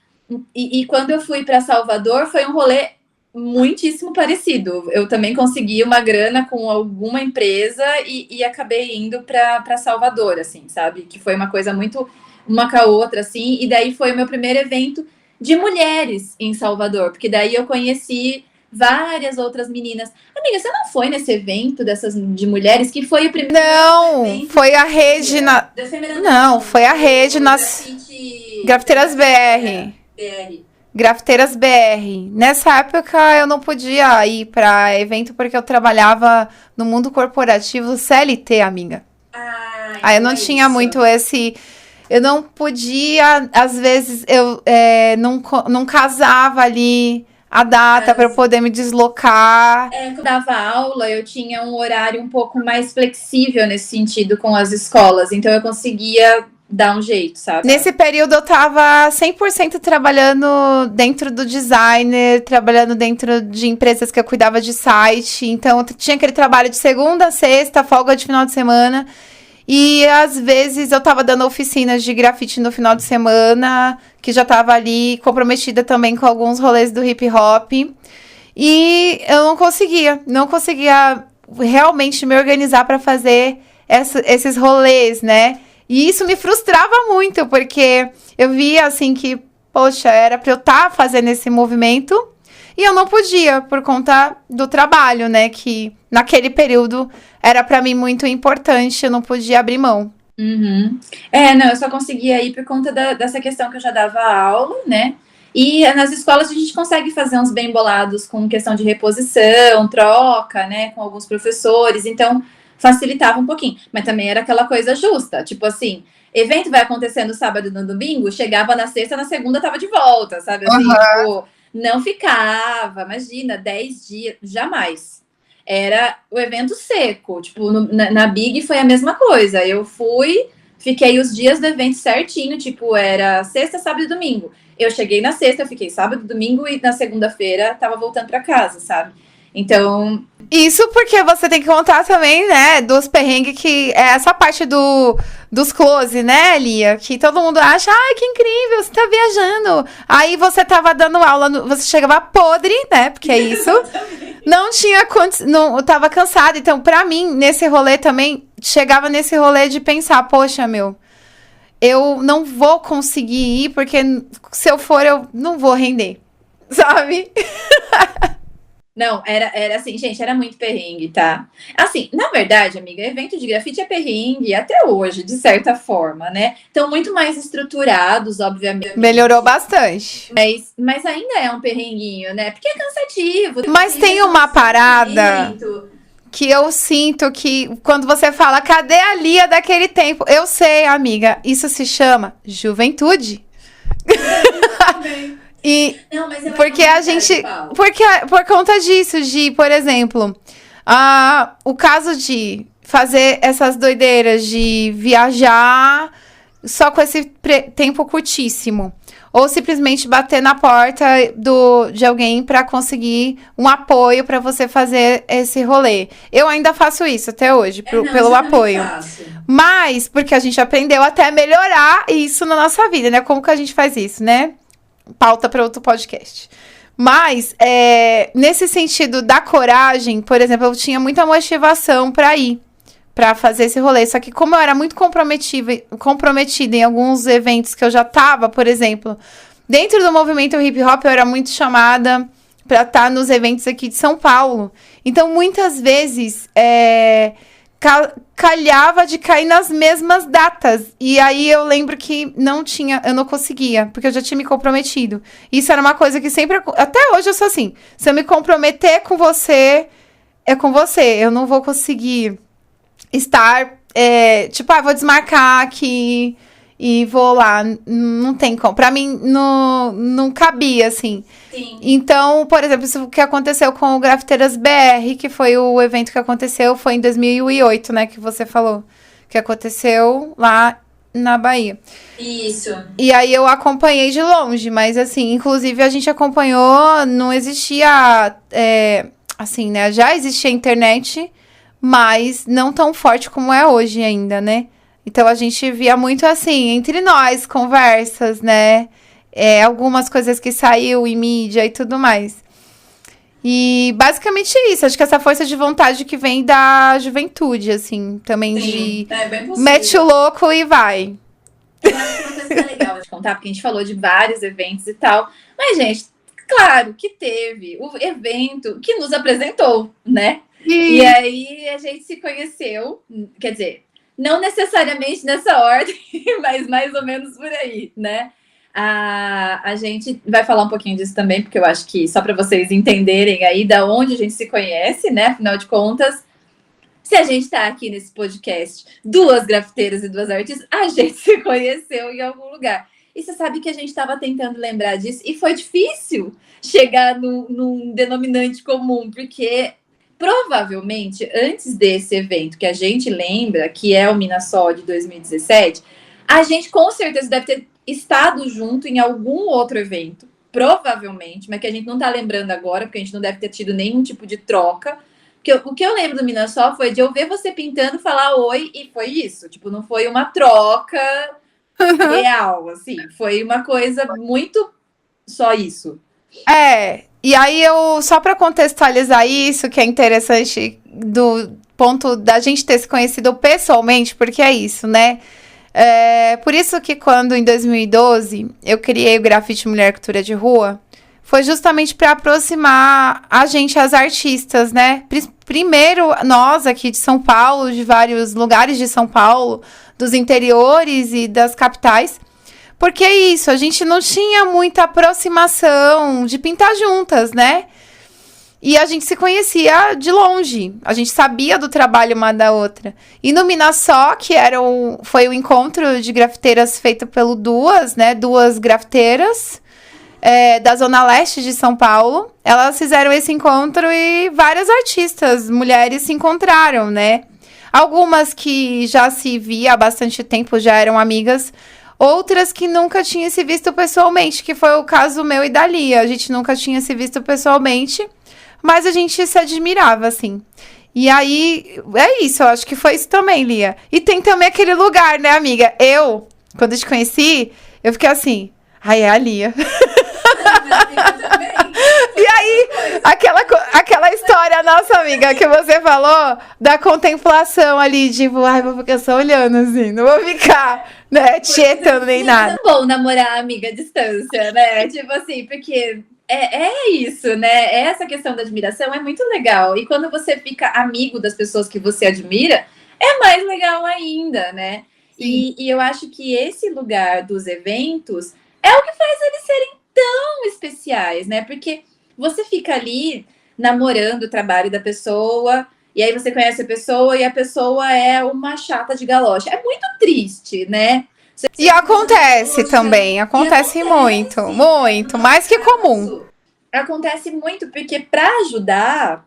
e quando eu fui para Salvador, foi um rolê muitíssimo parecido. Eu também consegui uma grana com alguma empresa e acabei indo para Salvador, assim, sabe? Que foi uma coisa muito uma com a outra, assim. E daí foi o meu primeiro evento de mulheres em Salvador, porque daí eu conheci várias outras meninas. Amiga, você não foi nesse evento dessas de mulheres que foi o primeiro? Não, foi a rede na... Não, foi a rede nas Grafiteiras BR. Grafiteiras BR. Nessa época eu não podia ir para evento porque eu trabalhava no mundo corporativo CLT, amiga. Aí eu não tinha muito esse... Eu não podia, às vezes, eu não casava ali a data para eu poder me deslocar. Quando eu dava aula, eu tinha um horário um pouco mais flexível nesse sentido com as escolas. Então eu conseguia dar um jeito, sabe? Nesse período eu tava 100% trabalhando dentro do designer, trabalhando dentro de empresas que eu cuidava de site. Então eu tinha aquele trabalho de segunda a sexta, folga de final de semana. E às vezes eu tava dando oficinas de grafite no final de semana, que já tava ali comprometida também com alguns rolês do hip hop. E eu não conseguia realmente me organizar para fazer esses rolês, né? E isso me frustrava muito, porque eu via, assim, que, poxa, era pra eu estar fazendo esse movimento e eu não podia, por conta do trabalho, né? Que naquele período era pra mim muito importante, eu não podia abrir mão. Uhum. Não, eu só conseguia ir por conta dessa questão que eu já dava aula, né? E nas escolas a gente consegue fazer uns bem bolados com questão de reposição, troca, né? Com alguns professores, então facilitava um pouquinho, mas também era aquela coisa justa, tipo assim, evento vai acontecer no sábado e no domingo, chegava na sexta, na segunda tava de volta, sabe? Assim, tipo, Não ficava, imagina, 10 dias, jamais. Era o evento seco, tipo, na Big foi a mesma coisa. Eu fui, fiquei os dias do evento certinho, tipo, era sexta, sábado e domingo. Eu cheguei na sexta, eu fiquei sábado, domingo e na segunda-feira tava voltando para casa, sabe? Então... Isso porque você tem que contar também, né, dos perrengues, que é essa parte dos close, né, Lia? Que todo mundo acha, ai, que incrível, você tá viajando. Aí você tava dando aula, você chegava podre, né, porque é isso. Não tinha não tava cansada. Então, pra mim, nesse rolê também, chegava nesse rolê de pensar, poxa, meu, eu não vou conseguir ir, porque se eu for, eu não vou render, sabe? Não, era assim, gente, era muito perrengue, tá? Assim, na verdade, amiga, evento de grafite é perrengue até hoje, de certa forma, né? Estão muito mais estruturados, obviamente. Melhorou bastante. Mas ainda é um perrenguinho, né? Porque é cansativo. Mas tem uma parada que eu sinto que quando você fala, cadê a Lia daquele tempo? Eu sei, amiga, isso se chama juventude. E não, mas porque a gente, porque por conta disso, de, por exemplo, o caso de fazer essas doideiras de viajar só com esse tempo curtíssimo, ou simplesmente bater na porta de alguém para conseguir um apoio para você fazer esse rolê. Eu ainda faço isso até hoje, pelo apoio. Mas porque a gente aprendeu até melhorar isso na nossa vida, né? Como que a gente faz isso, né? Pauta para outro podcast. Mas, nesse sentido da coragem, por exemplo, eu tinha muita motivação para ir, para fazer esse rolê. Só que como eu era muito comprometida em alguns eventos que eu já tava, por exemplo, dentro do movimento hip hop, eu era muito chamada para estar nos eventos aqui de São Paulo. Então, muitas vezes, calhava de cair nas mesmas datas. E aí eu lembro que eu não conseguia, porque eu já tinha me comprometido. Isso era uma coisa que sempre... Até hoje eu sou assim. Se eu me comprometer com você, é com você. Eu não vou conseguir estar... vou desmarcar aqui e vou lá. Não tem como. Pra mim, não cabia, assim. Sim. Então, por exemplo, isso que aconteceu com o Grafiteiras BR, que foi o evento que aconteceu, foi em 2008, né, que você falou, que aconteceu lá na Bahia. Isso. E aí eu acompanhei de longe, mas assim, inclusive a gente acompanhou, não existia, assim, né, já existia internet, mas não tão forte como é hoje ainda, né? Então a gente via muito assim, entre nós, conversas, né? Algumas coisas que saiu em mídia e tudo mais. E basicamente isso. Acho que essa força de vontade que vem da juventude, assim, também. Sim, de é bem possível. Mete o louco e vai. Eu acho que uma coisa que é legal de contar, porque a gente falou de vários eventos e tal. Mas, gente, claro que teve o evento que nos apresentou, né? E aí a gente se conheceu, quer dizer, não necessariamente nessa ordem, mas mais ou menos por aí, né? A gente vai falar um pouquinho disso também, porque eu acho que só para vocês entenderem aí da onde a gente se conhece, né? Afinal de contas, se a gente está aqui nesse podcast, duas grafiteiras e duas artistas, a gente se conheceu em algum lugar. E você sabe que a gente estava tentando lembrar disso e foi difícil chegar num denominante comum, porque provavelmente antes desse evento que a gente lembra, que é o Minasol de 2017, a gente com certeza deve ter estado junto em algum outro evento, provavelmente, mas que a gente não tá lembrando agora, porque a gente não deve ter tido nenhum tipo de troca. O que eu lembro do Minasol foi de eu ver você pintando, falar oi, e foi isso. Tipo, não foi uma troca real, assim. Foi uma coisa muito só isso. E aí só para contextualizar isso, que é interessante do ponto da gente ter se conhecido pessoalmente, porque é isso, né? Por isso que quando, em 2012, eu criei o Grafite Mulher Cultura de Rua, foi justamente para aproximar a gente, as artistas, né? Primeiro, nós aqui de São Paulo, de vários lugares de São Paulo, dos interiores e das capitais, porque é isso, a gente não tinha muita aproximação de pintar juntas, né? E a gente se conhecia de longe. A gente sabia do trabalho uma da outra. E no Minasol, que foi o encontro de grafiteiras feito pelo duas, né? Duas grafiteiras. da Zona Leste de São Paulo. Elas fizeram esse encontro e várias artistas, mulheres, se encontraram, né? Algumas que já se via há bastante tempo, já eram amigas. Outras que nunca tinham se visto pessoalmente, que foi o caso meu e da Lia. A gente nunca tinha se visto pessoalmente, mas a gente se admirava, assim. E aí, é isso, eu acho que foi isso também, Lia. E tem também aquele lugar, né, amiga? Quando eu te conheci, eu fiquei assim, ai, é a Lia. E aí, aquela história, nossa amiga, que você falou, da contemplação ali, tipo, ai, vou ficar só olhando assim, não vou ficar, né, tietando nem nada. É bom namorar amiga à distância, né? Tipo assim, porque é isso, né? Essa questão da admiração é muito legal. E quando você fica amigo das pessoas que você admira, é mais legal ainda, né? E eu acho que esse lugar dos eventos é o que faz eles serem tão especiais, né? Porque você fica ali namorando o trabalho da pessoa, e aí você conhece a pessoa e a pessoa é uma chata de galocha. É muito triste, né? E acontece também, acontece muito, muito, mais que comum. Acontece muito, porque para ajudar,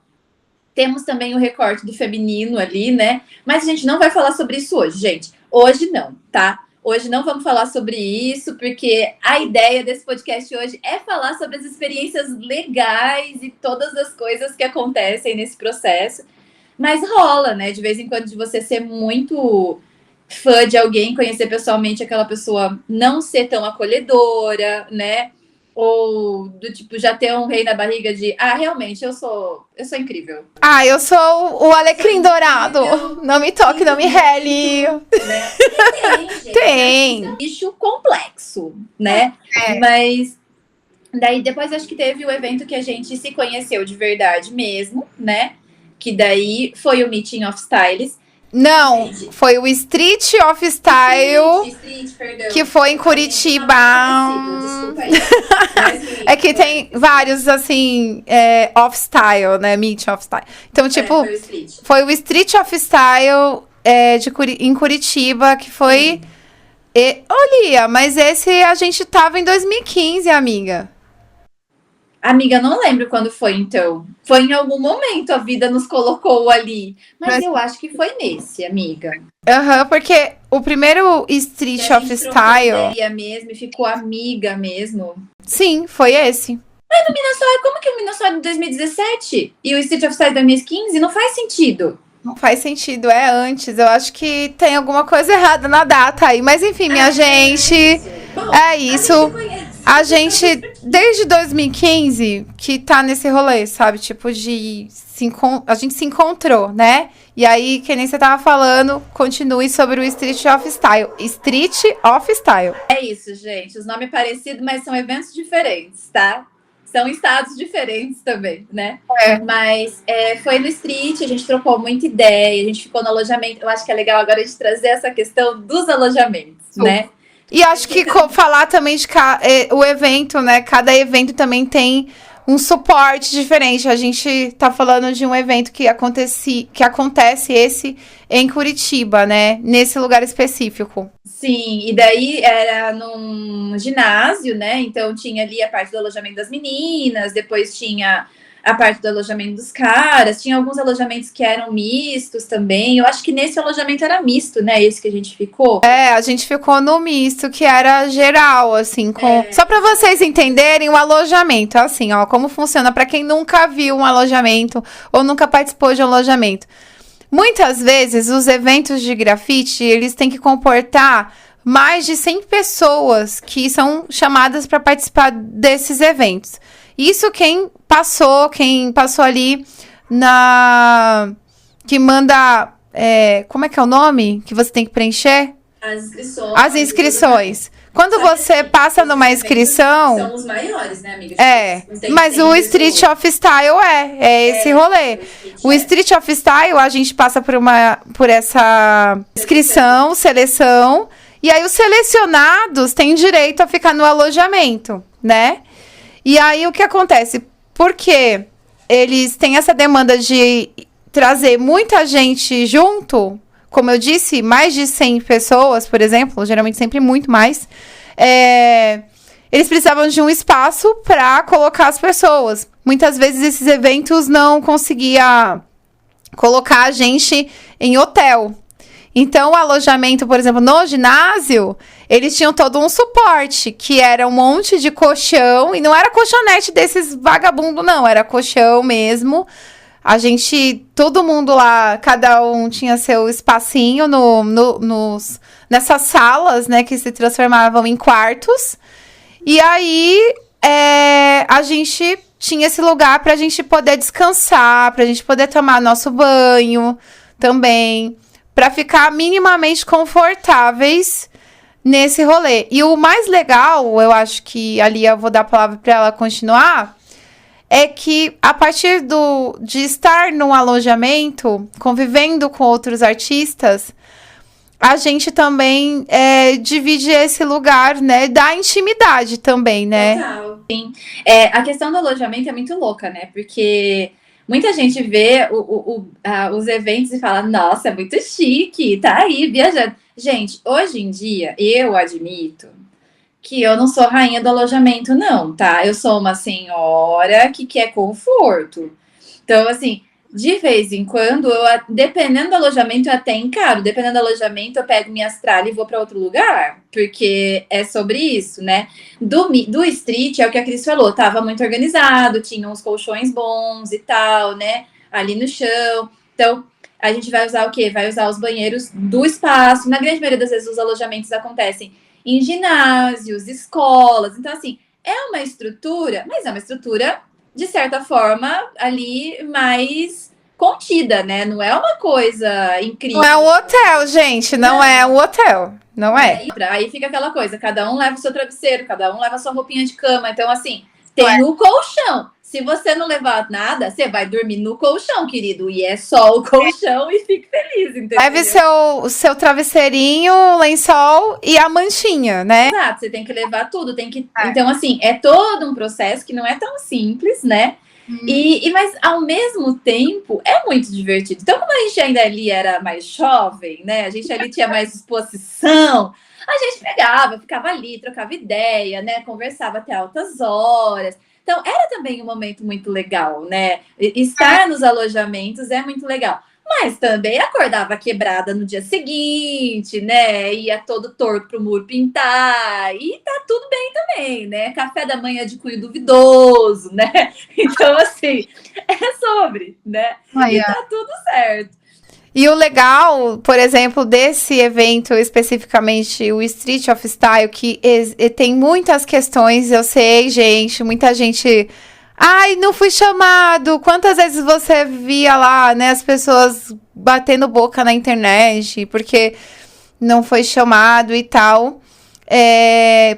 temos também o recorte do feminino ali, né? Mas a gente não vai falar sobre isso hoje, gente. Hoje não, tá? Hoje não vamos falar sobre isso, porque a ideia desse podcast hoje é falar sobre as experiências legais e todas as coisas que acontecem nesse processo. Mas rola, né? De vez em quando, de você ser muito fã de alguém, conhecer pessoalmente aquela pessoa não ser tão acolhedora, né? Ou do tipo, já ter um rei na barriga de realmente, eu sou incrível. Eu sou o alecrim dourado. Não me toque, não me rele. Né? Tem. É um bicho complexo, né? Mas daí depois acho que teve o evento que a gente se conheceu de verdade mesmo, né? Que daí foi o Meeting of Styles. Não, foi o Street of Style, que foi em Curitiba. Desculpa aí. É que tem vários, assim, off style, né? Meet off style. Então, tipo, foi o Street of Style em Curitiba, que foi. Olha, mas esse a gente tava em 2015, amiga. Amiga, não lembro quando foi, então. Foi em algum momento, a vida nos colocou ali. Mas eu acho que foi nesse, amiga. Porque o primeiro Street of Style... mesmo e ficou amiga mesmo. Sim, foi esse. Mas o Minnesota, como que o Minnesota de 2017 e o Street of Style de 2015? Não faz sentido. Não faz sentido, é antes. Eu acho que tem alguma coisa errada na data aí. Mas enfim, minha gente... Bom, é isso. A gente, desde 2015, que tá nesse rolê, sabe? Tipo, a gente se encontrou, né? E aí, que nem você tava falando, continue sobre o Street of Style. Street of Style. É isso, gente. Os nomes parecidos, mas são eventos diferentes, tá? São estados diferentes também, né? Mas foi no Street, a gente trocou muita ideia, a gente ficou no alojamento. Eu acho que é legal agora a gente trazer essa questão dos alojamentos, né? E acho que falar também de o evento, né? Cada evento também tem um suporte diferente. A gente tá falando de um evento que acontece esse em Curitiba, né? Nesse lugar específico. Sim, e daí era num ginásio, né? Então tinha ali a parte do alojamento das meninas, depois tinha a parte do alojamento dos caras, tinha alguns alojamentos que eram mistos também. Eu acho que nesse alojamento era misto, né? Esse que a gente ficou. A gente ficou no misto, que era geral, assim, só para vocês entenderem o alojamento, assim, ó, como funciona para quem nunca viu um alojamento ou nunca participou de um alojamento. Muitas vezes, os eventos de grafite, eles têm que comportar mais de 100 pessoas que são chamadas para participar desses eventos. Isso quem passou ali que manda... como é que é o nome que você tem que preencher? As inscrições. Quando você passa numa inscrição... São os maiores, né, amiga? Mas o Street of Style é esse rolê. O Street of Style, a gente passa por essa inscrição, seleção, e aí os selecionados têm direito a ficar no alojamento, né? E aí, o que acontece? Porque eles têm essa demanda de trazer muita gente junto, como eu disse, mais de 100 pessoas, por exemplo, geralmente sempre muito mais, eles precisavam de um espaço para colocar as pessoas. Muitas vezes esses eventos não conseguia colocar a gente em hotel. Então, o alojamento, por exemplo, no ginásio, eles tinham todo um suporte, que era um monte de colchão, e não era colchonete desses vagabundo, não, era colchão mesmo. A gente, todo mundo lá, cada um tinha seu espacinho nessas salas, né, que se transformavam em quartos. E aí, a gente tinha esse lugar pra gente poder descansar, pra gente poder tomar nosso banho também, pra ficar minimamente confortáveis nesse rolê. E o mais legal, eu acho que ali eu vou dar a palavra pra ela continuar, é que a partir de estar num alojamento, convivendo com outros artistas, a gente também divide esse lugar, né, da intimidade também, né? Total. Sim. A questão do alojamento é muito louca, né? Porque muita gente vê os eventos e fala, nossa, é muito chique, tá aí viajando. Gente, hoje em dia, eu admito que eu não sou rainha do alojamento, não, tá? Eu sou uma senhora que quer conforto. Então, assim, de vez em quando, dependendo do alojamento, eu até encaro. Dependendo do alojamento, eu pego minha Astrale e vou para outro lugar. Porque é sobre isso, né? Do street, é o que a Cris falou. Tava muito organizado, tinha uns colchões bons e tal, né? Ali no chão. Então, a gente vai usar o quê? Vai usar os banheiros do espaço. Na grande maioria das vezes, os alojamentos acontecem em ginásios, escolas. Então, assim, é uma estrutura, mas é uma estrutura de certa forma, ali mais contida, né? Não é uma coisa incrível. Não é um hotel, gente. Não é um hotel. Não é. Aí fica aquela coisa, cada um leva o seu travesseiro, cada um leva a sua roupinha de cama. Então, assim, tem o colchão. Se você não levar nada, você vai dormir no colchão, querido. E é só o colchão e fique feliz, entendeu? Leve seu travesseirinho, lençol e a manchinha, né? Exato, você tem que levar tudo, tem que. Então, assim, é todo um processo que não é tão simples, né? Mas ao mesmo tempo é muito divertido. Então, como a gente ainda ali era mais jovem, né? A gente ali tinha mais disposição, a gente pegava, ficava ali, trocava ideia, né? Conversava até altas horas. Então, era também um momento muito legal, né? Estar nos alojamentos é muito legal. Mas também acordava quebrada no dia seguinte, né? Ia todo torto pro muro pintar. E tá tudo bem também, né? Café da manhã de cunho duvidoso, né? Então, assim, é sobre, né? E tá tudo certo. E o legal, por exemplo, desse evento especificamente, o Street of Style, que tem muitas questões, eu sei, gente, muita gente... Ai, não fui chamado! Quantas vezes você via lá, né, as pessoas batendo boca na internet, porque não foi chamado e tal.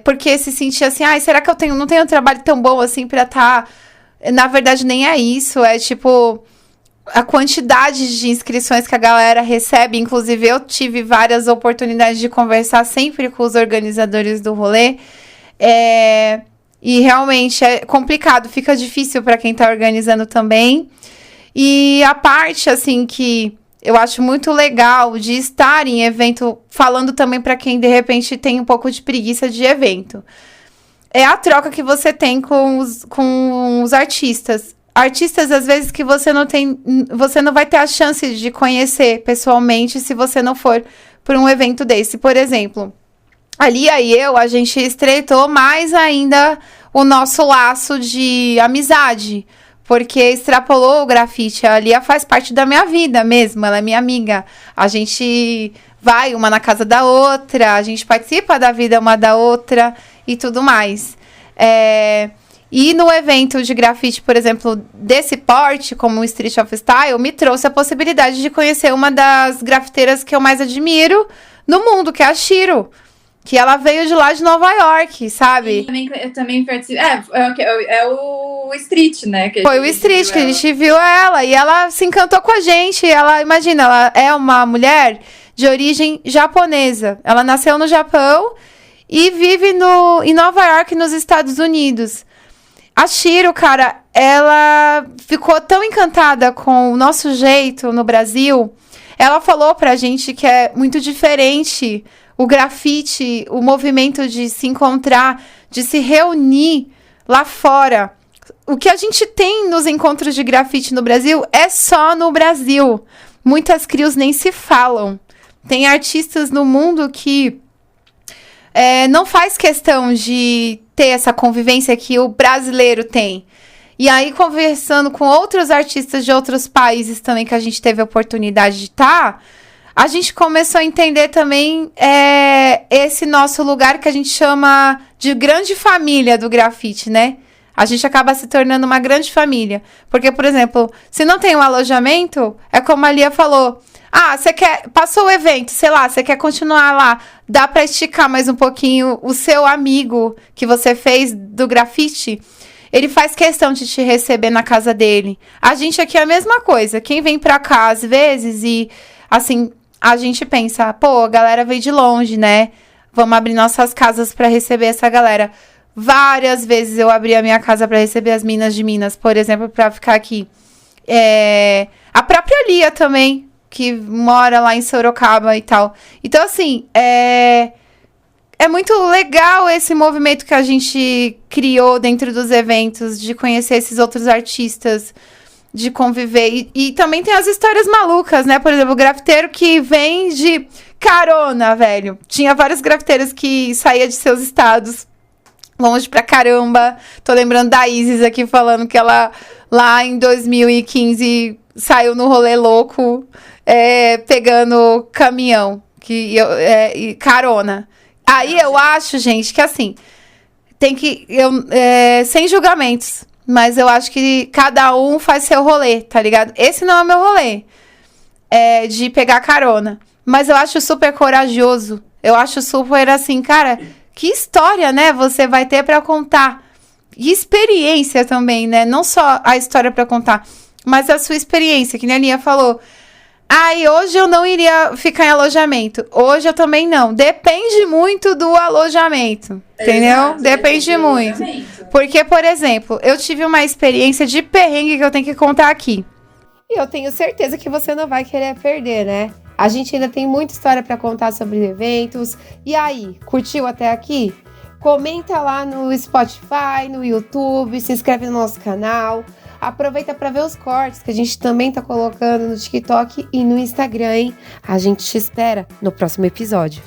Porque se sentia assim, ai, será que eu não tenho um trabalho tão bom assim pra estar... Na verdade, nem é isso, é tipo... A quantidade de inscrições que a galera recebe, inclusive eu tive várias oportunidades de conversar sempre com os organizadores do rolê, e realmente é complicado, fica difícil para quem está organizando também. E a parte, assim, que eu acho muito legal de estar em evento, falando também para quem, de repente, tem um pouco de preguiça de evento, é a troca que você tem com os artistas. Artistas, às vezes, que você não vai ter a chance de conhecer pessoalmente se você não for por um evento desse. Por exemplo, a Lia e a gente estreitou mais ainda o nosso laço de amizade, porque extrapolou o grafite. A Lia faz parte da minha vida mesmo, ela é minha amiga. A gente vai uma na casa da outra, a gente participa da vida uma da outra e tudo mais. E no evento de grafite, por exemplo, desse porte, como o Street of Style, me trouxe a possibilidade de conhecer uma das grafiteiras que eu mais admiro no mundo, que é a Shiro. Que ela veio de lá de Nova York, sabe? Eu também participei. É o Street, né? Foi o Street que a gente viu ela. E ela se encantou com a gente. Imagina, ela é uma mulher de origem japonesa. Ela nasceu no Japão e vive em Nova York, nos Estados Unidos. A Shiro, cara, ela ficou tão encantada com o nosso jeito no Brasil. Ela falou pra gente que é muito diferente o grafite, o movimento de se encontrar de se reunir lá fora. O que a gente tem nos encontros de grafite no Brasil é só no Brasil. Muitas crios nem se falam. Tem artistas no mundo que não faz questão de ter essa convivência que o brasileiro tem. E aí, conversando com outros artistas de outros países também que a gente teve a oportunidade de estar, a gente começou a entender também esse nosso lugar que a gente chama de grande família do grafite, né? A gente acaba se tornando uma grande família. Porque, por exemplo, se não tem um alojamento, é como a Lia falou. Você quer... Passou o evento, sei lá, você quer continuar lá. Dá pra esticar mais um pouquinho o seu amigo que você fez do grafite. Ele faz questão de te receber na casa dele. A gente aqui é a mesma coisa. Quem vem pra cá, às vezes, e, assim, a gente pensa, pô, a galera veio de longe, né? Vamos abrir nossas casas pra receber essa galera. Várias vezes eu abri a minha casa pra receber as minas de Minas, por exemplo, pra ficar aqui. A própria Lia também, que mora lá em Sorocaba e tal. Então, assim, é muito legal esse movimento que a gente criou dentro dos eventos, de conhecer esses outros artistas, de conviver. E também tem as histórias malucas, né? Por exemplo, o grafiteiro que vem de carona, velho. Tinha vários grafiteiros que saíam de seus estados longe pra caramba. Tô lembrando da Isis aqui falando que ela, lá em 2015, saiu no rolê louco, pegando caminhão e carona. Aí eu acho, gente, que assim, tem que... sem julgamentos, mas eu acho que cada um faz seu rolê, tá ligado? Esse não é o meu rolê, de pegar carona. Mas eu acho super corajoso. Eu acho super assim, cara, que história, né, você vai ter pra contar. E experiência também, né? Não só a história pra contar, mas a sua experiência, que nem a Lia falou. E hoje eu não iria ficar em alojamento. Hoje eu também não. Depende muito do alojamento. Entendeu? Exato, Depende muito. Porque, por exemplo, eu tive uma experiência de perrengue que eu tenho que contar aqui. E eu tenho certeza que você não vai querer perder, né? A gente ainda tem muita história para contar sobre eventos. E aí, curtiu até aqui? Comenta lá no Spotify, no YouTube, se inscreve no nosso canal. Aproveita para ver os cortes que a gente também tá colocando no TikTok e no Instagram, hein? A gente te espera no próximo episódio.